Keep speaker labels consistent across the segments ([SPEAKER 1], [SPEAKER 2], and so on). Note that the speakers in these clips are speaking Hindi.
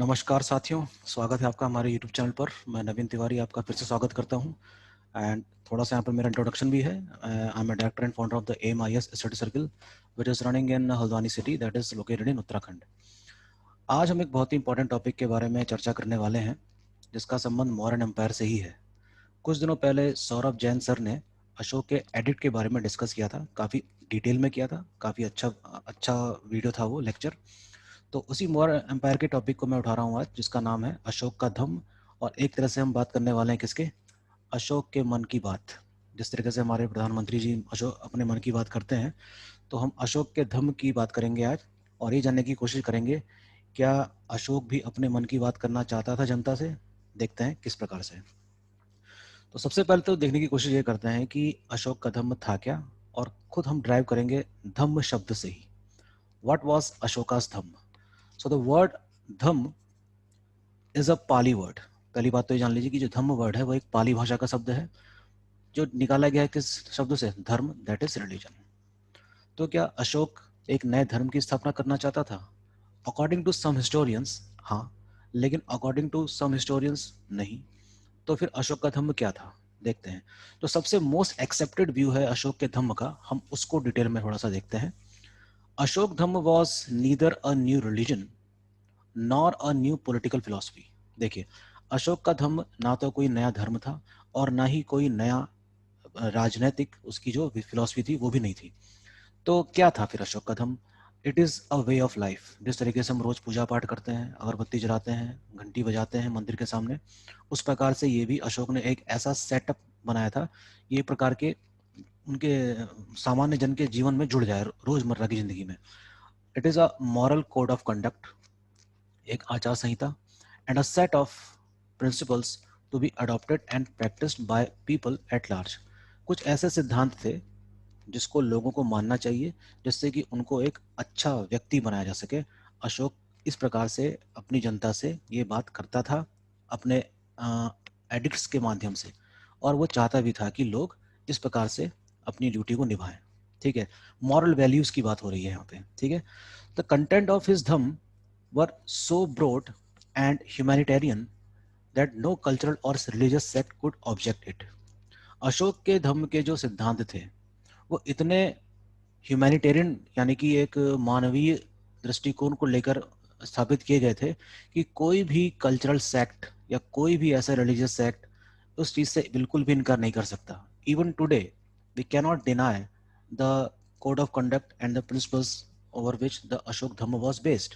[SPEAKER 1] नमस्कार साथियों, स्वागत है आपका हमारे यूट्यूब चैनल पर। मैं नवीन तिवारी आपका फिर से स्वागत करता हूं। एंड थोड़ा सा यहाँ पर मेरा इंट्रोडक्शन भी है। I am a director and founder of the AIM-IS study circle which is running in Haldwani city that is located in Uttarakhand. आज हम एक बहुत ही इंपॉर्टेंट टॉपिक के बारे में चर्चा करने वाले हैं जिसका संबंध मौर्यन एम्पायर से ही है। कुछ दिनों पहले सौरभ जैन सर ने अशोक के एडिक्ट के बारे में डिस्कस किया था, काफ़ी डिटेल में किया था, काफ़ी अच्छा वीडियो था वो लेक्चर। तो उसी मौर्य एम्पायर के टॉपिक को मैं उठा रहा हूँ आज, जिसका नाम है अशोक का धम्म। और एक तरह से हम बात करने वाले हैं किसके? अशोक के मन की बात। जिस तरीके से हमारे प्रधानमंत्री जी अशोक अपने मन की बात करते हैं, तो हम अशोक के धम्म की बात करेंगे आज और ये जानने की कोशिश करेंगे क्या अशोक भी अपने मन की बात करना चाहता था जनता से। देखते हैं किस प्रकार से। तो सबसे पहले तो देखने की कोशिश ये करते हैं कि अशोक का धम्म था क्या, और खुद हम ड्राइव करेंगे धम्म शब्द से ही। What was Ashoka's Dhamma? So the word Dhamma is a Pali word. पहली बात तो ये जान लीजिए कि जो धम्म वर्ड है वो एक पाली भाषा का शब्द है जो निकाला गया है किस शब्द से? धर्म, दैट इज रिलीजन। तो क्या अशोक एक नए धर्म की स्थापना करना चाहता था? अकॉर्डिंग टू सम हिस्टोरियंस हाँ, लेकिन अकॉर्डिंग टू सम हिस्टोरियंस नहीं। तो फिर अशोक का धम्म क्या था, देखते हैं। तो सबसे मोस्ट एक्सेप्टेड व्यू है अशोक के धम्म का, हम उसको डिटेल में थोड़ा सा देखते हैं। Ashoka Dhamma was neither a new religion nor a new political philosophy. देखिए, अशोक का धम्म ना तो कोई नया धर्म था और ना ही कोई नया राजनैतिक उसकी जो फिलॉसफी थी वो भी नहीं थी। तो क्या था फिर अशोक का Dhamma? It is a way of life. जिस तरीके से हम रोज़ पूजा पाठ करते हैं, अगरबत्ती जलाते हैं, घंटी बजाते हैं मंदिर के सामने, उस प्रकार से ये भी अशोक ने एक ऐसा सेटअप बनाया था ये प्रकार के उनके सामान्य जन के जीवन में जुड़ जाए रोजमर्रा की जिंदगी में। It is a moral code of conduct, एक आचार संहिता, and a set of principles to be adopted and practised by people at large. कुछ ऐसे सिद्धांत थे जिसको लोगों को मानना चाहिए जिससे कि उनको एक अच्छा व्यक्ति बनाया जा सके। अशोक इस प्रकार से अपनी जनता से ये बात करता था अपने एडिक्ट्स के माध्यम से, और वो चाहता भी था कि लोग इस प्रकार से अपनी ड्यूटी को निभाएं। ठीक है, मॉरल वैल्यूज की बात हो रही है यहाँ पे। ठीक है, the content of his Dhamma were so broad and humanitarian that no cultural or religious sect could object it. Ashok के धम्म के जो सिद्धांत थे वो इतने ह्यूमैनिटेरियन यानी कि एक मानवीय दृष्टिकोण को लेकर स्थापित किए गए थे कि कोई भी कल्चरल सेक्ट या कोई भी ऐसा रिलीजियस सेक्ट उस चीज़ से बिल्कुल भी इनकार नहीं कर सकता। Even today we cannot deny the code of conduct and the principles over which the Ashok Dhamma was based.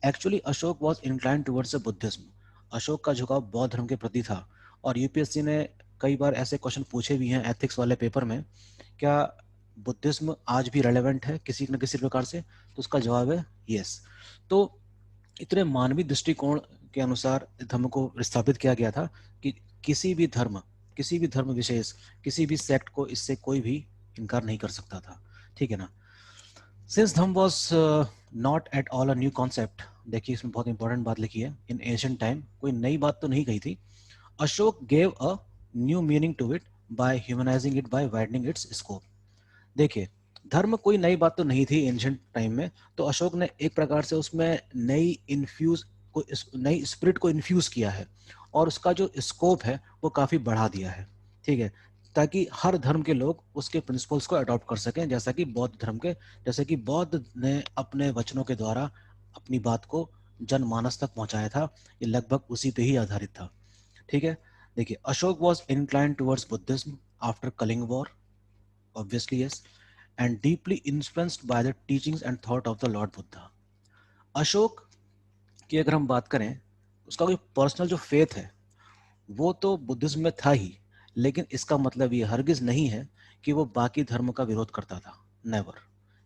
[SPEAKER 1] Actually Ashok was incline towards Buddhism. Ashok का झुकाव बौद्ध धर्म के प्रति था, और यूपीएससी ने कई बार ऐसे क्वेश्चन पूछे भी हैं एथिक्स वाले पेपर में, क्या बुद्धिज्म आज भी रेलेवेंट है किसी न किसी प्रकार से? तो उसका जवाब है यस। तो इतने मानवीय दृष्टिकोण के अनुसार धर्म को स्थापित किया गया था कि किसी भी धर्म, किसी भी धर्म विशेष, किसी भी सेक्ट को इससे कोई भी इनकार नहीं कर सकता था। ठीक है ना? Since Dhamma was not at all a new concept, देखिए इसमें बहुत इंपॉर्टेंट बात लिखी है, इन एशियंट टाइम कोई नई बात तो नहीं कही थी। Ashok gave a new meaning to it by humanising it by widening its scope. देखिए, धर्म कोई नई बात तो नहीं थी एंशियंट टाइम में, तो अशोक ने एक प्रकार से उसमें नई स्पिरिट को इन्फ्यूज किया है और उसका जो स्कोप है वो काफ़ी बढ़ा दिया है। ठीक है, ताकि हर धर्म के लोग उसके प्रिंसिपल्स को अडॉप्ट कर सकें, जैसा कि बौद्ध धर्म के, जैसे कि बौद्ध ने अपने वचनों के द्वारा अपनी बात को जनमानस तक पहुंचाया था, ये लगभग उसी पे ही आधारित था। ठीक है, देखिए, Ashok was inclined towards Buddhism after Kalinga war, obviously yes, and deeply influenced by the teachings and thought of the Lord Buddha. Ashok की अगर हम बात करें, उसका कोई पर्सनल जो फेथ है वो तो बुद्धिज्म में था ही, लेकिन इसका मतलब ये हरगिज नहीं है कि वो बाकी धर्म का विरोध करता था। Never.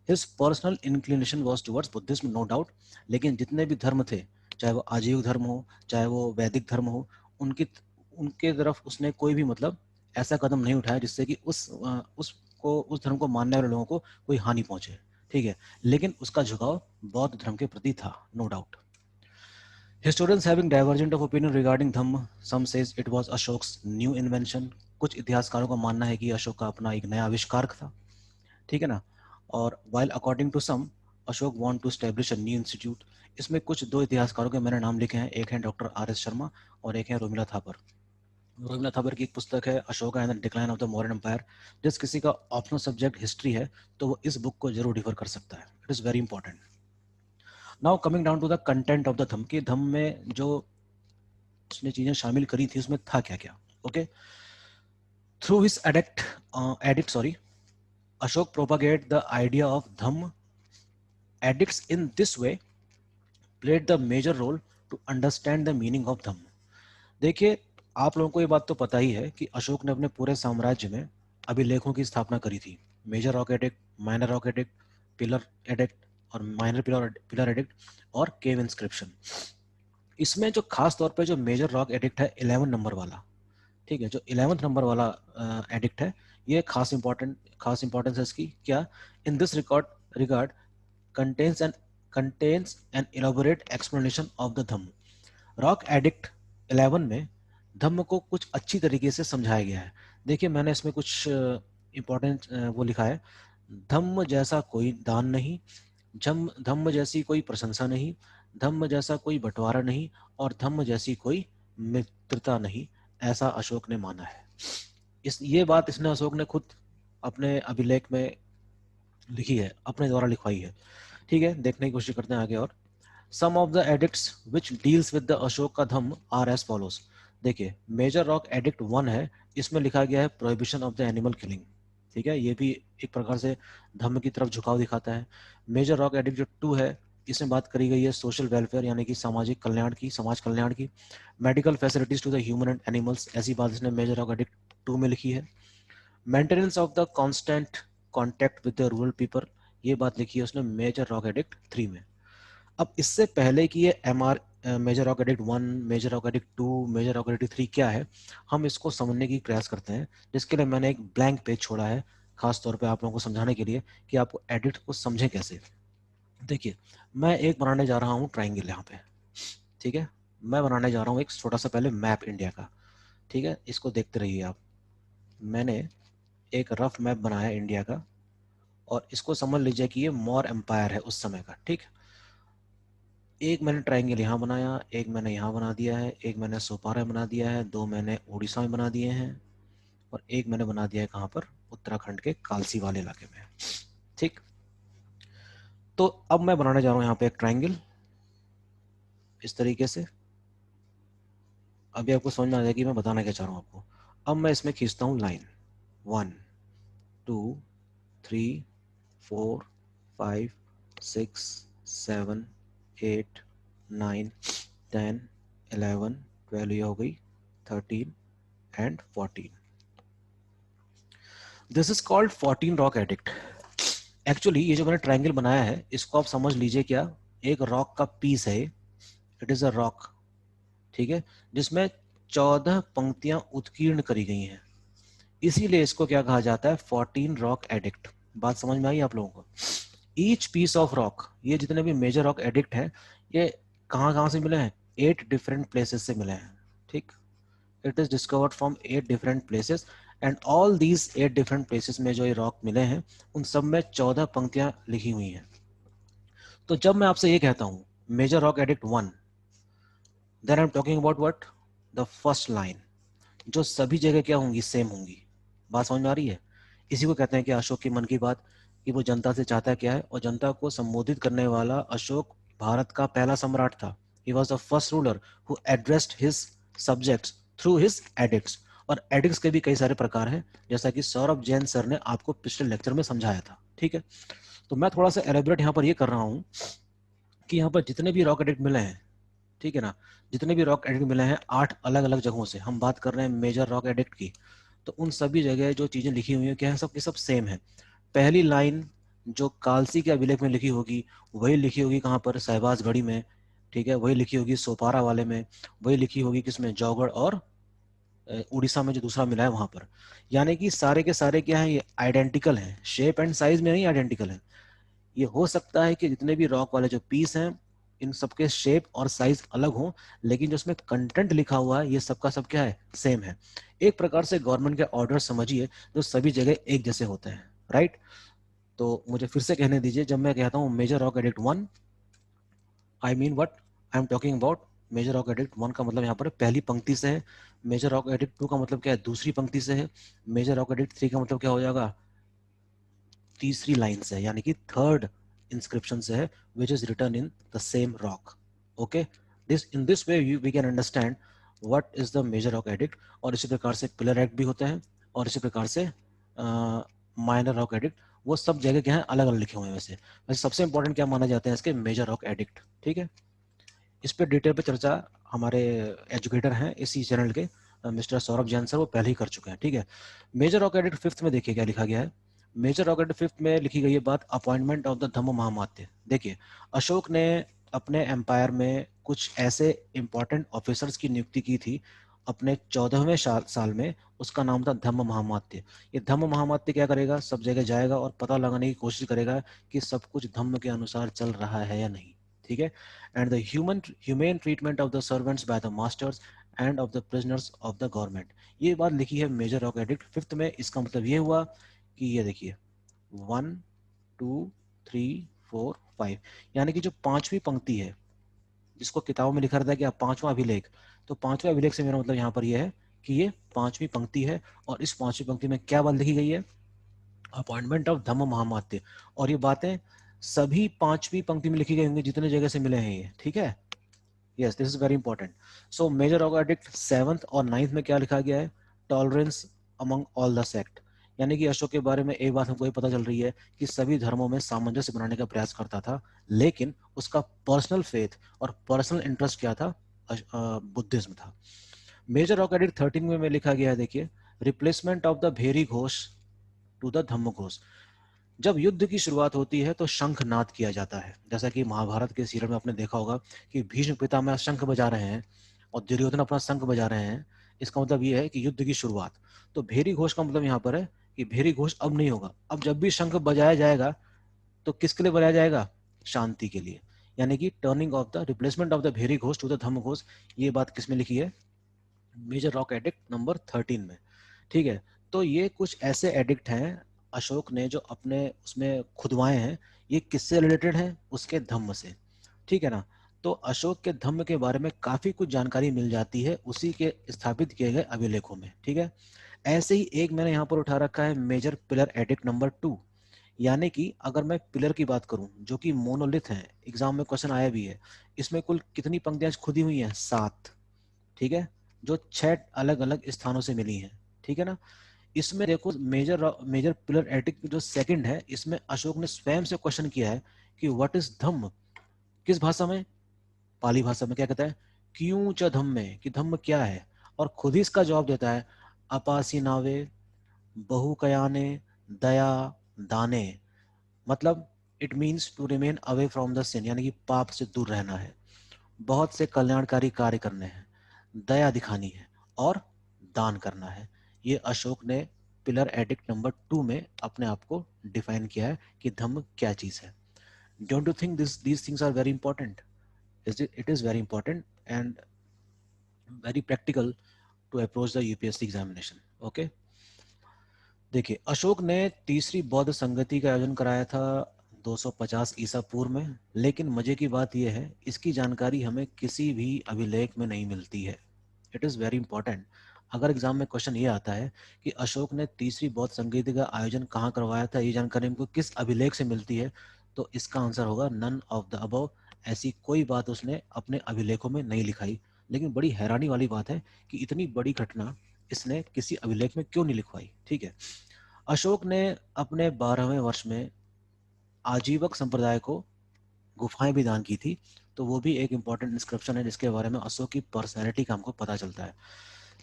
[SPEAKER 1] His personal inclination was towards Buddhism, no doubt. लेकिन जितने भी धर्म थे, चाहे वो आजीव धर्म हो, चाहे वो वैदिक धर्म हो, उनकी उनके तरफ उसने कोई भी मतलब ऐसा कदम नहीं उठाया जिससे कि उस धर्म को मानने वाले लोगों को कोई हानि पहुंचे। ठीक है, लेकिन उसका झुकाव बौद्ध धर्म के प्रति था, no doubt. Historians having divergent of opinion regarding Dhamma, some says it was Ashok's new invention. कुछ इतिहासकारों का मानना है कि अशोक का अपना एक नया आविष्कार था। ठीक है ना? और while according to some, Ashok want to establish a new institute, इसमें कुछ दो इतिहासकारों के मैंने नाम लिखे हैं, एक है डॉक्टर आर.एस. शर्मा और एक है रोमिला थापर। रोमिला थापर की एक पुस्तक है Ashoka and the decline of the modern empire. जिस किसी का ऑप्शनल सब्जेक्ट हिस्ट्री है तो वो इस बुक को जरूर रिफर कर सकता है, it is very important. Now coming down to the content of the Dhamma, कि धम्म में जो उसने चीजें शामिल करी थी उसमें था क्या क्या। Okay, through his edict sorry Ashoka propagate the idea of Dhamma. Edicts in this way played the major role to understand the meaning of Dhamma. देखिए, आप लोगों को ये बात तो पता ही है कि अशोक ने अपने पूरे साम्राज्य में अभिलेखों की स्थापना करी थी। Major rock edict, minor rock edict, pillar edict और माइनर पिलर एडिक्ट और केव इंस्क्रिप्शन। इसमें जो खास तौर पे जो मेजर रॉक एडिक्ट है 11 नंबर वाला, ठीक है, जो 11th नंबर वाला एडिक्ट है, ये खास इंपॉर्टेंस है इसकी। क्या? In this regard contains an contains an elaborate explanation of the Dhamma. Rock edict 11 में धम्म को कुछ अच्छी तरीके से समझाया गया है। देखिए, मैंने इसमें कुछ इंपॉर्टेंट वो लिखा है। धम्म जैसा कोई दान नहीं, धम्म जैसी कोई प्रशंसा नहीं, धम्म जैसा कोई बंटवारा नहीं और धम्म जैसी कोई मित्रता नहीं, ऐसा अशोक ने माना है। ये बात इसने अशोक ने खुद अपने अभिलेख में लिखी है, अपने द्वारा लिखवाई है। ठीक है, देखने की कोशिश करते हैं आगे। और some of the edicts which deals with the Ashoka का धम्म आर एज फॉलोज। देखिए, मेजर रॉक एडिक्ट 1 है, इसमें लिखा गया है prohibition of the animal killing. ठीक है, ये भी एक प्रकार से धम्म की तरफ झुकाव दिखाता है। मेजर रॉक एडिक्ट जो 2 है, इसमें बात करी गई है सोशल वेलफेयर यानी कि सामाजिक कल्याण की, समाज कल्याण की। Medical facilities to the human and animals, ऐसी बात इसने मेजर रॉक एडिक्ट 2 में लिखी है। Maintenance of the constant contact with the rural people, ये बात लिखी है उसने मेजर रॉक एडिक्ट 3 में। अब इससे पहले कि ये major rock edict 1, major rock edict 2, major rock edict 3 क्या है, हम इसको समझने की प्रयास करते हैं, जिसके लिए मैंने एक ब्लैंक पेज छोड़ा है खास तौर पे आप लोगों को समझाने के लिए कि आपको एडिक्ट को समझें कैसे। देखिए, मैं एक बनाने जा रहा हूँ ट्राइंगल यहाँ पे। ठीक है, मैं बनाने जा रहा हूँ एक छोटा सा पहले मैप इंडिया का। ठीक है, इसको देखते रहिए आप। मैंने एक रफ मैप बनाया इंडिया का और इसको समझ लीजिए कि ये मौर्य एम्पायर है उस समय का। ठीक, एक मैंने ट्राइंगल यहाँ बनाया, एक मैंने यहाँ बना दिया है, एक मैंने सोपारा बना दिया है, 2 मैंने उड़ीसा में बना दिए हैं और एक मैंने बना दिया है कहाँ पर, उत्तराखंड के कालसी वाले इलाके में। ठीक, तो अब मैं बनाने जा रहा हूँ यहाँ पे एक ट्राइंगल इस तरीके से। अभी आपको समझ में आ जाएगा कि मैं बताना क्या चाह रहा हूँ आपको। अब मैं इसमें खींचता हूँ लाइन 1 2 3 4 5 6 7 8 9 10 11 12, ये हो गई 13 and 14। This is called 14 rock edict. Actually ये जो मैंने ट्रायंगल बनाया है इसको आप समझ लीजिए क्या, एक रॉक का पीस है। इट इज अ रॉक, ठीक है, जिसमें 14 पंक्तियां उत्कीर्ण करी गई हैं, इसीलिए इसको क्या कहा जाता है, 14 रॉक एडिक्ट। बात समझ में आई आप लोगों को? ईच पीस ऑफ रॉक, ये जितने भी मेजर रॉक एडिक्ट हैं, ये कहाँ से मिले हैं, 8 डिफरेंट प्लेसेस से मिले हैं। ठीक, it is discovered from 8 different places and all these 8 different places में जो ये रॉक मिले हैं उन सब में 14 पंक्तियां लिखी हुई हैं। तो जब मैं आपसे ये कहता हूं major rock edict 1, then I am talking about what, the first line, जो सभी जगह क्या होंगी, सेम होंगी। बात समझ में आ रही है? इसी को कहते हैं कि अशोक की मन की बात, कि वो जनता से चाहता क्या है, और जनता को संबोधित करने वाला अशोक भारत का पहला सम्राट था। He was the first ruler who addressed his subjects through his addicts. और एडिक्ट्स के भी कई सारे प्रकार हैं, जैसा कि सौरभ जैन सर ने आपको पिछले लेक्चर में समझाया था। ठीक है, तो मैं थोड़ा सा एलेबरेट यहाँ पर ये कर रहा हूँ कि यहाँ पर जितने भी रॉक एडिक्ट मिले हैं, ठीक है ना, जितने भी रॉक एडिक्ट मिले हैं 8 अलग अलग जगहों से, हम बात कर रहे हैं मेजर रॉक एडिक्ट की, तो उन सभी जगह जो चीजें लिखी हुई हैं क्या है, सब की सब सेम है। पहली लाइन जो कालसी के अभिलेख में लिखी होगी वही लिखी होगी कहाँ पर, शहबाजगढ़ी में। ठीक है, वही लिखी होगी सोपारा वाले में, वही लिखी होगी किसमें, जौगढ़ और उड़ीसा में जो दूसरा मिला है वहां पर। यानी कि सारे के सारे क्या है, ये आइडेंटिकल हैं, शेप एंड साइज में नहीं आइडेंटिकल है। ये हो सकता है कि जितने भी रॉक वाले जो पीस हैं इन सबके शेप और साइज अलग हो, लेकिन जो उसमें कंटेंट लिखा हुआ है ये सबका सब क्या है, सेम है। एक प्रकार से गवर्नमेंट के ऑर्डर समझिए जो सभी जगह एक जैसे होते हैं, राइट। तो मुझे फिर से कहने दीजिए, जब मैं कहता हूँ major rock edict 1, I mean what I am talking about major rock edict 1 का मतलब यहाँ पर पहली पंक्ति से है, मेजर रॉक एडिक्ट 2 का मतलब क्या है, दूसरी पंक्ति से है, मेजर रॉक एडिक्ट 3 का मतलब क्या हो जाएगा, तीसरी लाइन से है, यानी कि थर्ड इंस्क्रिप्शन से है, which is written in the same rock. Okay, this in this way we can understand what is the major rock edict. और इसी प्रकार से पिलर एडिक्ट भी होता है, और इसी प्रकार से माइनर रॉक एडिक्ट, वो सब जगह क्या है, अलग अलग लिखे हुए हैं। वैसे वैसे सबसे इंपॉर्टेंट क्या माना जाता है इसके, मेजर रॉक एडिक्ट। ठीक है, इस पे डिटेल पे चर्चा हमारे एजुकेटर हैं इसी चैनल के, मिस्टर सौरभ जैन सर, वो पहले ही कर चुके हैं। ठीक है, मेजर रॉक एडिक्ट फिफ्थ में देखिए क्या लिखा गया है। मेजर रॉक एडिक्ट फिफ्थ में लिखी गई है बात, अपॉइंटमेंट ऑफ द धम्म महामात्य। देखिए, अशोक ने अपने एम्पायर में कुछ ऐसे इंपॉर्टेंट ऑफिसर्स की नियुक्ति की थी अपने 14वें साल में, उसका नाम था धम्म महामात्य। ये धम्म महामात्य क्या करेगा, सब जगह जाएगा और पता लगाने की कोशिश करेगा कि सब कुछ धम्म के अनुसार चल रहा है या नहीं। ठीक है, and the humane treatment of the servants by the masters and of the prisoners of the government। ये बात लिखी है मेजर रॉक एडिक्ट फिफ्थ में। इसका मतलब ये हुआ कि ये देखिए 1 2 3 4 5, यानी कि जो पांचवी पंक्ति है, जिसको किताबों में लिखा रहता है कि आप पांचवा अभिलेख, तो पांचवा अभिलेख से मेरा मतलब यहाँ पर यह है कि ये पांचवी पंक्ति है, और इस पांचवी पंक्ति में क्या बात लिखी गई है, अपॉइंटमेंट ऑफ धम्म महामात्य। और ये बातें सभी पांचवी पंक्ति में लिखी गई होंगी जितने जगह से मिले हैं ये। ठीक है, yes, this is very important. So major rock edict seventh और नाइन्थ में क्या लिखा गया है, tolerance among all the sect. यानी कि अशोक के बारे में एक बात हमको ये पता चल रही है कि सभी धर्मों में सामंजस्य बनाने का प्रयास करता था, लेकिन उसका पर्सनल फेथ और पर्सनल इंटरेस्ट क्या था, बुद्धिज्म था। मेजर रॉक एडिक्ट 13 में लिखा गया है, देखिए, replacement of the Bheri Ghosh to the Dhamma Ghosh. जब युद्ध की शुरुआत होती है तो शंखनाद किया जाता है, जैसा कि महाभारत के सीरियल में आपने देखा होगा कि भीष्म पितामह शंख बजा रहे हैं और दुर्योधन अपना शंख बजा रहे हैं। इसका मतलब ये है कि युद्ध की शुरुआत। तो भेरी घोष का मतलब यहाँ पर है कि भेरी घोष अब नहीं होगा, अब जब भी शंख बजाया जाएगा तो किसके लिए बजाया जाएगा, शांति के लिए। यानी कि turning of the replacement of the Bheri Ghosh to the Dhamma Ghosh, ये बात किसमें लिखी है, मेजर रॉक एडिक्ट नंबर 13 में। ठीक है, तो ये कुछ ऐसे एडिक्ट हैं अशोक ने जो अपने उसमें खुदवाए हैं, ये किससे रिलेटेड हैं, उसके धम्म से। ठीक है ना, तो अशोक के धम्म के बारे में काफी कुछ जानकारी मिल जाती है उसी के स्थापित किए गए अभिलेखों में। ठीक है, ऐसे ही एक मैंने यहाँ पर उठा रखा है मेजर पिलर एडिक्ट नंबर 2। यानी कि अगर मैं पिलर की बात करूं जो कि मोनोलिथ है, एग्जाम में क्वेश्चन आया भी है, इसमें कुल कितनी पंक्तियां खुदी हुई हैं, 7। ठीक है, जो 6 अलग अलग स्थानों से मिली हैं। ठीक है ना, इसमें देखो मेजर पिलर एडिक्ट जो सेकंड है, इसमें अशोक ने स्वयं से क्वेश्चन किया है कि व्हाट इज धम्म, किस भाषा में, पाली भाषा में। क्या कहता है, क्यों च धम्मे, कि धम्म क्या है, और खुद ही इसका जवाब देता है, अपासी नावे बहुकयाने दया दाने। मतलब it means to remain away from the sin, यानी कि पाप से दूर रहना है, बहुत से कल्याणकारी कार्य करने हैं, दया दिखानी है और दान करना है। ये अशोक ने पिलर एडिक्ट नंबर 2 में अपने आप को डिफाइन किया है कि धम्म क्या चीज है। Don't you think this these things are very important, it is very important and very practical to approach the UPSC examination. Okay, देखिए, अशोक ने तीसरी बौद्ध संगति का आयोजन कराया था 250 ईसा पूर्व में, लेकिन मजे की बात यह है इसकी जानकारी हमें किसी भी अभिलेख में नहीं मिलती है। It is very important. अगर एग्जाम में क्वेश्चन ये आता है कि अशोक ने तीसरी बौद्ध संगति का आयोजन कहाँ करवाया था, ये जानकारी हमको किस अभिलेख से मिलती है, तो इसका आंसर होगा नन ऑफ द अबव। ऐसी कोई बात उसने अपने अभिलेखों में नहीं लिखाई। लेकिन बड़ी हैरानी वाली बात है कि इतनी बड़ी घटना इसने किसी अभिलेख में क्यों नहीं लिखवाई। ठीक है, अशोक ने अपने 12वें वर्ष में आजीवक संप्रदाय को गुफाएं भी दान की थी, तो वो भी एक इंपॉर्टेंट इंस्क्रिप्शन है जिसके बारे में अशोक की पर्सनैलिटी का हमको पता चलता है।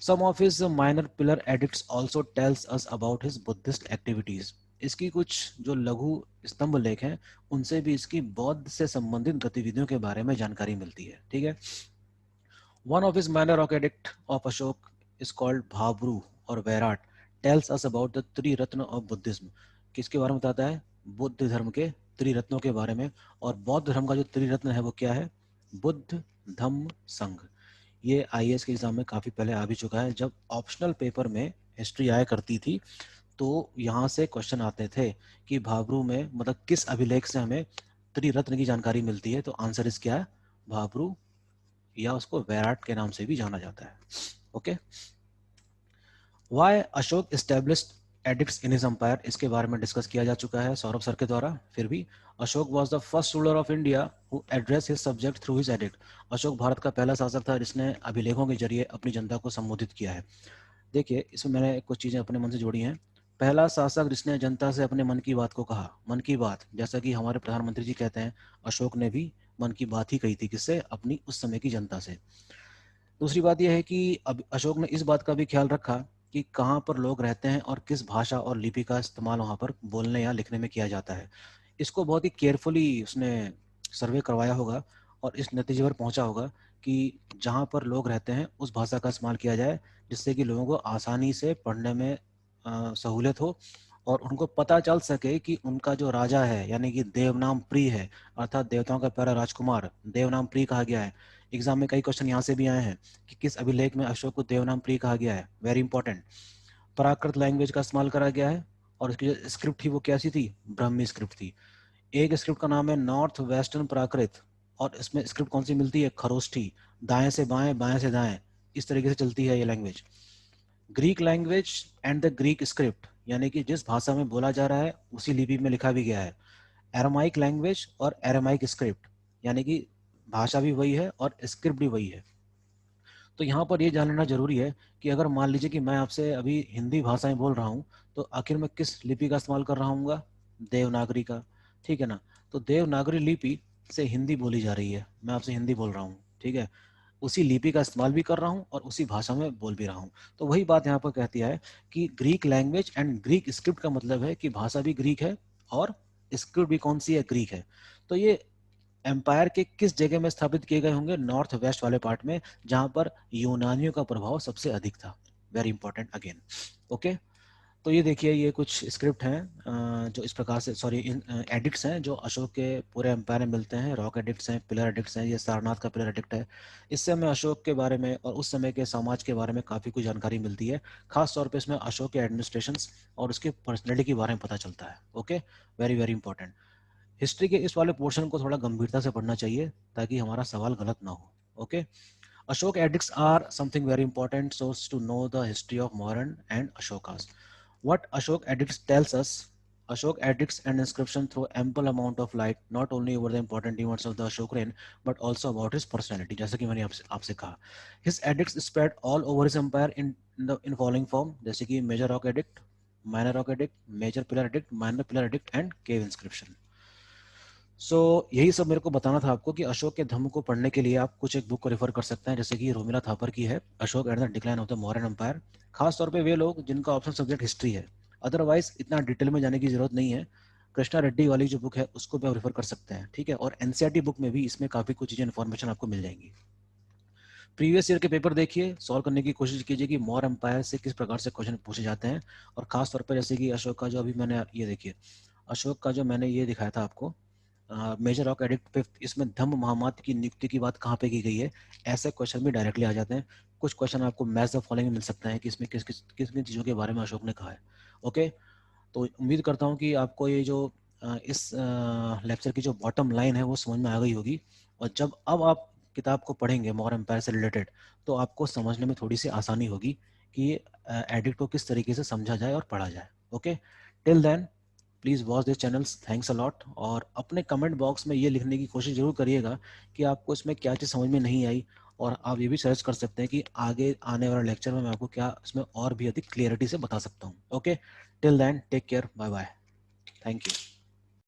[SPEAKER 1] Some of his minor pillar edicts also tells us about his Buddhist activities. इसकी कुछ जो लघु स्तंभ लेख हैं, उनसे भी इसकी बौद्ध से संबंधित गतिविधियों के बारे में जानकारी मिलती है। ठीक है, one of his minor rock edict of Ashoka is called Bhabru और Vairat, tells us about the Triratna of Buddhism. किसके बारे में बताता है, बुद्ध धर्म के त्रिरत्नों के बारे में। और बौद्ध धर्म का जो त्रिरत्न है वो क्या है, बुद्ध धम्म संघ। ये आईएएस के एग्जाम में काफी पहले आ भी चुका है, जब ऑप्शनल पेपर में हिस्ट्री आया करती थी तो यहाँ से क्वेश्चन आते थे कि भाबरू में मतलब किस अभिलेख से हमें त्रिरत्न की जानकारी मिलती है, तो आंसर इस क्या है, भाब्रू या उसको वैराट के नाम से भी जाना जाता है। Okay, why Ashok established edicts in his empire, इसके बारे में डिस्कस किया जा चुका है सौरभ सर के द्वारा। फिर भी Ashok was the first ruler of India who address his subject through his addict, Ashok Bharat का पहला शासक था जिसने अभिलेखों के जरिए अपनी जनता को संबोधित किया है। देखिए, इसमें मैंने कुछ चीज़ें अपने मन से जोड़ी हैं। पहला शासक जिसने जनता से अपने मन की बात को कहा, मन की बात, जैसा कि हमारे प्रधानमंत्री जी कहते हैं, अशोक ने भी मन की बात ही कही थी, किससे? अपनी उस समय की जनता से। दूसरी बात यह है कि अब अशोक ने इस बात का भी ख्याल रखा कि कहाँ पर लोग रहते हैं और किस भाषा और लिपि का इस्तेमाल वहाँ पर बोलने या लिखने में किया जाता है। इसको बहुत ही केयरफुली उसने सर्वे करवाया होगा और इस नतीजे पर पहुंचा होगा कि जहाँ पर लोग रहते हैं उस भाषा का इस्तेमाल किया जाए, जिससे कि लोगों को आसानी से पढ़ने में सहूलियत हो और उनको पता चल सके कि उनका जो राजा है, यानी कि देवनाम प्रिय है, अर्थात देवताओं का प्यारा राजकुमार देवनाम प्रिय कहा गया है। एग्जाम में कई क्वेश्चन यहाँ से भी आए हैं कि किस अभिलेख में अशोक को देवनाम प्रिय कहा गया है, वेरी इंपॉर्टेंट। प्राकृत लैंग्वेज का इस्तेमाल करा गया है और उसकी जो स्क्रिप्ट थी वो कैसी थी? ब्राह्मी स्क्रिप्ट थी। एक स्क्रिप्ट का नाम है नॉर्थ वेस्टर्न प्राकृत और इसमें स्क्रिप्ट कौन सी मिलती है? खरोष्ठी, दाएं से बाएं, बाएं से दाएं, इस तरीके से चलती है ये language. Greek language and the Greek script, यानी कि जिस भाषा में बोला जा रहा है उसी लिपि में लिखा भी गया है। एरामाइक लैंग्वेज और एरामाइक स्क्रिप्ट, यानी कि भाषा भी वही है और स्क्रिप्ट भी वही है। तो यहाँ पर ये जान लेना जरूरी है कि अगर मान लीजिए कि मैं आपसे अभी हिंदी भाषाएं बोल रहा हूँ तो आखिर मैं किस लिपि का इस्तेमाल कर रहा हूँ? देवनागरी का, ठीक है ना। तो देवनागरी लिपि से हिंदी बोली जा रही है, मैं आपसे हिंदी बोल रहा हूँ, ठीक है, उसी लिपि का इस्तेमाल भी कर रहा हूँ और उसी भाषा में बोल भी रहा हूँ। तो वही बात यहाँ पर कहती है कि Greek language and Greek script का मतलब है कि भाषा भी ग्रीक है और स्क्रिप्ट भी कौन सी है? ग्रीक है। तो ये एम्पायर के किस जगह में स्थापित किए गए होंगे? नॉर्थ वेस्ट वाले पार्ट में, जहां पर यूनानियों का प्रभाव सबसे अधिक था। Very important again. ओके, तो ये देखिए, ये कुछ स्क्रिप्ट हैं जो इस प्रकार से, सॉरी, इन एडिक्ट्स हैं जो अशोक के पूरे एम्पायर में मिलते हैं। रॉक एडिक्ट्स हैं, पिलर एडिक्ट्स हैं, ये सारनाथ का पिलर एडिक्ट है। इससे हमें अशोक के बारे में और उस समय के समाज के बारे में काफ़ी कुछ जानकारी मिलती है। खास तौर पे इसमें अशोक के एडमिनिस्ट्रेशन और उसकी पर्सनैलिटी के बारे में पता चलता है। Okay, very very important. History के इस वाले पोर्शन को थोड़ा गंभीरता से पढ़ना चाहिए ताकि हमारा सवाल गलत ना हो। Okay, Ashoka edicts are something very important source to know the history of modern and Ashokas. What Ashok edicts tells us, Ashok edicts and inscription throw ample amount of light not only over the important events of the Ashok reign but also about his personality, जैसा कि मैंने आपसे कहा। His edicts spread all over his empire in following form, जैसे कि major rock edict, minor rock edict, major pillar edict, minor pillar edict and cave inscription। यही सब मेरे को बताना था आपको कि अशोक के धम्म को पढ़ने के लिए आप कुछ एक बुक को रेफर कर सकते हैं, जैसे कि रोमिला थापर की है Ashok and the decline of the modern empire. खास तौर पे वे लोग जिनका ऑप्शन सब्जेक्ट हिस्ट्री है, अदरवाइज इतना डिटेल में जाने की जरूरत नहीं है। कृष्णा रेड्डी वाली जो बुक है उसको भी आप रेफर कर सकते हैं, ठीक है। और एनसीईआरटी बुक में भी इसमें काफी कुछ चीजें इन्फॉर्मेशन आपको मिल जाएंगी। प्रीवियस ईयर के पेपर देखिए, सॉल्व करने की कोशिश कीजिए कि मौर्य एम्पायर से किस प्रकार से क्वेश्चन पूछे जाते हैं। और खास तौर पर जैसे कि अशोक का जो अभी मैंने ये देखिए, अशोक का जो मैंने ये दिखाया था आपको, मेजर रॉक एडिक्ट फिफ्थ, इसमें धम्म महामात की नियुक्ति की बात कहाँ पे की गई है, ऐसे क्वेश्चन भी डायरेक्टली आ जाते हैं। कुछ क्वेश्चन आपको मैच द फॉलोइंग में मिल सकता है कि इसमें किस किस किस किन चीज़ों के बारे में अशोक ने कहा है। ओके, तो उम्मीद करता हूँ कि आपको ये जो इस लेक्चर की जो बॉटम लाइन है वो समझ में आ गई होगी। और जब अब आप किताब को पढ़ेंगे मौर्य एम्पायर से रिलेटेड, तो आपको समझने में थोड़ी सी आसानी होगी कि ये एडिक्ट को किस तरीके से समझा जाए और पढ़ा जाए। Okay, till then please watch this channels, thanks a lot. और अपने कमेंट बॉक्स में ये लिखने की कोशिश जरूर करिएगा कि आपको इसमें क्या चीज़ समझ में नहीं आई। और आप ये भी सर्च कर सकते हैं कि आगे आने वाले लेक्चर में मैं आपको क्या इसमें और भी अधिक क्लियरिटी से बता सकता हूँ। Okay, till then take care, bye bye, thank you.